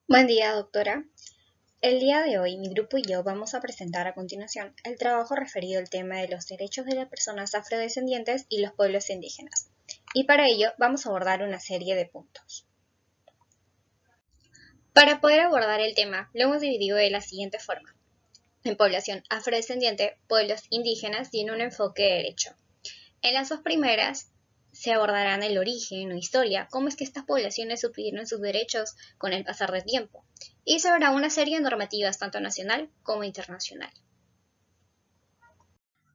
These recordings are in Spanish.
Buen día, doctora. El día de hoy, mi grupo y yo vamos a presentar a continuación el trabajo referido al tema de los derechos de las personas afrodescendientes y los pueblos indígenas. Y para ello vamos a abordar una serie de puntos. Para poder abordar el tema, lo hemos dividido de la siguiente forma: en población afrodescendiente, pueblos indígenas y en un enfoque de derecho. En las dos primeras se abordarán el origen o historia, cómo es que estas poblaciones obtuvieron sus derechos con el pasar del tiempo, y se verá una serie de normativas tanto nacional como internacional.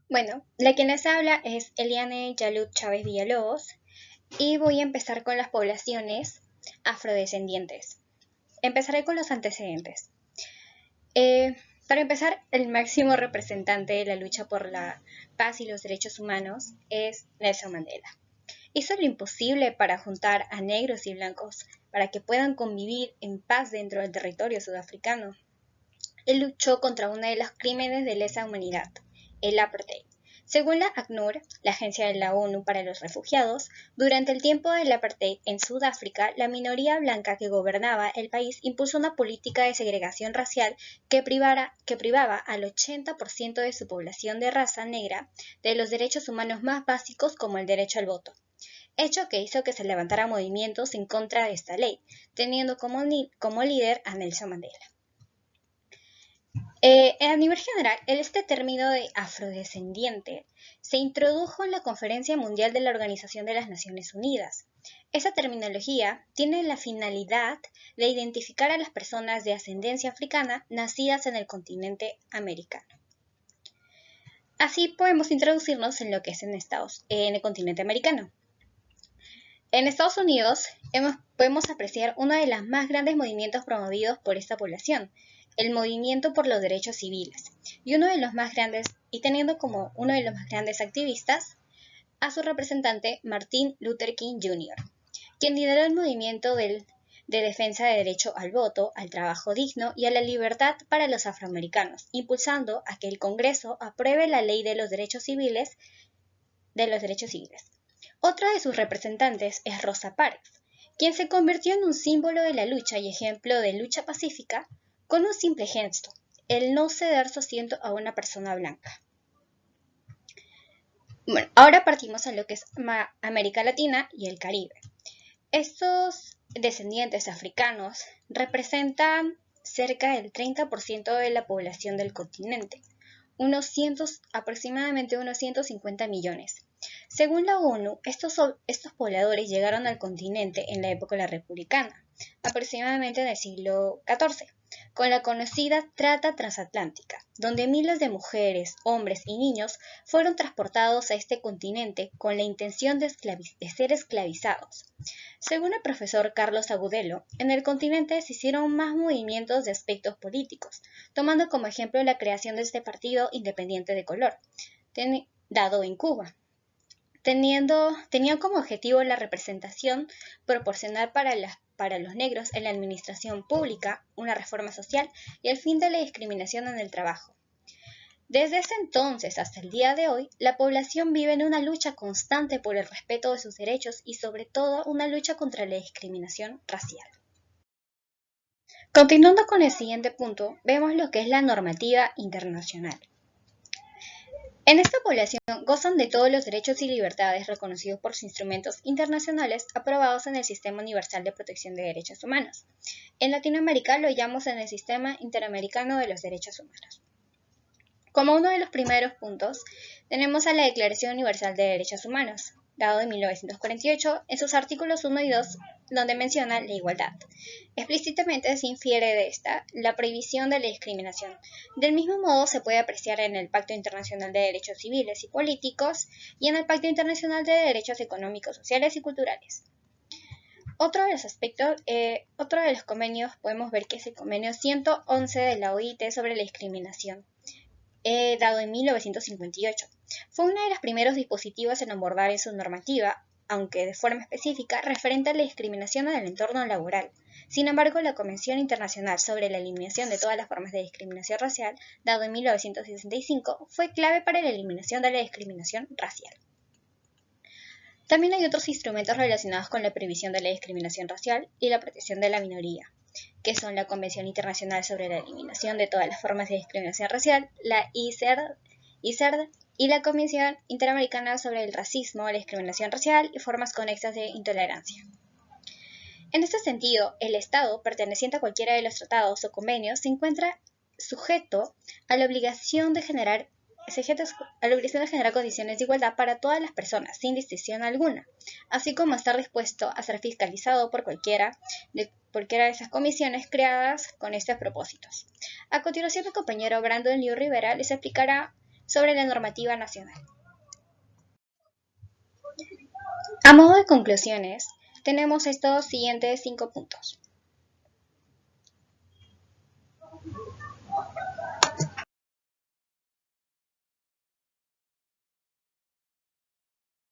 Bueno, la que les habla es Eliane Yalud Chávez Villalobos y voy a empezar con las poblaciones afrodescendientes. Empezaré con los antecedentes. Eh, para empezar, el máximo representante de la lucha por la paz y los derechos humanos es Nelson Mandela. Hizo lo imposible para juntar a negros y blancos para que puedan convivir en paz dentro del territorio sudafricano. Él luchó contra uno de los crímenes de lesa humanidad, el apartheid. Según la ACNUR, la Agencia de la ONU para los Refugiados, durante el tiempo del apartheid en Sudáfrica, la minoría blanca que gobernaba el país impulsó una política de segregación racial que privaba al 80% de su población de raza negra de los derechos humanos más básicos como el derecho al voto, hecho que hizo que se levantaran movimientos en contra de esta ley, teniendo como líder a Nelson Mandela. A nivel general, este término de afrodescendiente se introdujo en la Conferencia Mundial de la Organización de las Naciones Unidas. Esta terminología tiene la finalidad de identificar a las personas de ascendencia africana nacidas en el continente americano. Así podemos introducirnos en lo que es en el continente americano. En Estados Unidos podemos apreciar uno de los más grandes movimientos promovidos por esta población, el movimiento por los derechos civiles, y teniendo como uno de los más grandes activistas a su representante Martin Luther King Jr., quien lideró el movimiento de defensa de derecho al voto, al trabajo digno y a la libertad para los afroamericanos, impulsando a que el Congreso apruebe la ley de los derechos civiles. Otra de sus representantes es Rosa Parks, quien se convirtió en un símbolo de la lucha y ejemplo de lucha pacífica con un simple gesto, el no ceder su asiento a una persona blanca. Bueno, ahora partimos a lo que es América Latina y el Caribe. Estos descendientes africanos representan cerca del 30% de la población del continente, aproximadamente unos 150 millones. Según la ONU, estos pobladores llegaron al continente en la época republicana, aproximadamente en el siglo XIV, con la conocida trata transatlántica, donde miles de mujeres, hombres y niños fueron transportados a este continente con la intención de ser esclavizados. Según el profesor Carlos Agudelo, en el continente se hicieron más movimientos de aspectos políticos, tomando como ejemplo la creación de este partido independiente de color, dado en Cuba. Tenían como objetivo la representación proporcional para los negros en la administración pública, una reforma social y el fin de la discriminación en el trabajo. Desde ese entonces hasta el día de hoy, la población vive en una lucha constante por el respeto de sus derechos y sobre todo una lucha contra la discriminación racial. Continuando con el siguiente punto, vemos lo que es la normativa internacional. En esta población gozan de todos los derechos y libertades reconocidos por sus instrumentos internacionales aprobados en el Sistema Universal de Protección de Derechos Humanos. En Latinoamérica lo llamamos en el Sistema Interamericano de los Derechos Humanos. Como uno de los primeros puntos, tenemos a la Declaración Universal de Derechos Humanos, dado en 1948, en sus artículos 1 y 2, donde menciona la igualdad. Explícitamente se infiere de esta la prohibición de la discriminación. Del mismo modo se puede apreciar en el Pacto Internacional de Derechos Civiles y Políticos y en el Pacto Internacional de Derechos Económicos, Sociales y Culturales. Otro de los convenios podemos ver que es el convenio 111 de la OIT sobre la discriminación, dado en 1958. Fue uno de los primeros dispositivos en abordar en su normativa, aunque de forma específica, referente a la discriminación en el entorno laboral. Sin embargo, la Convención Internacional sobre la Eliminación de todas las formas de discriminación racial, dado en 1965, fue clave para la eliminación de la discriminación racial. También hay otros instrumentos relacionados con la prohibición de la discriminación racial y la protección de la minoría. que son la Convención Internacional sobre la Eliminación de todas las formas de discriminación racial, la ICERD, y la Comisión Interamericana sobre el Racismo, la Discriminación Racial y formas conexas de intolerancia. En este sentido, el Estado, perteneciente a cualquiera de los tratados o convenios, se encuentra sujeto a la obligación de generar condiciones de igualdad para todas las personas, sin distinción alguna, así como estar dispuesto a ser fiscalizado por cualquiera de esas comisiones creadas con estos propósitos. A continuación, mi compañero Brandon Liu Rivera les explicará sobre la normativa nacional. A modo de conclusiones, tenemos estos siguientes 5 puntos.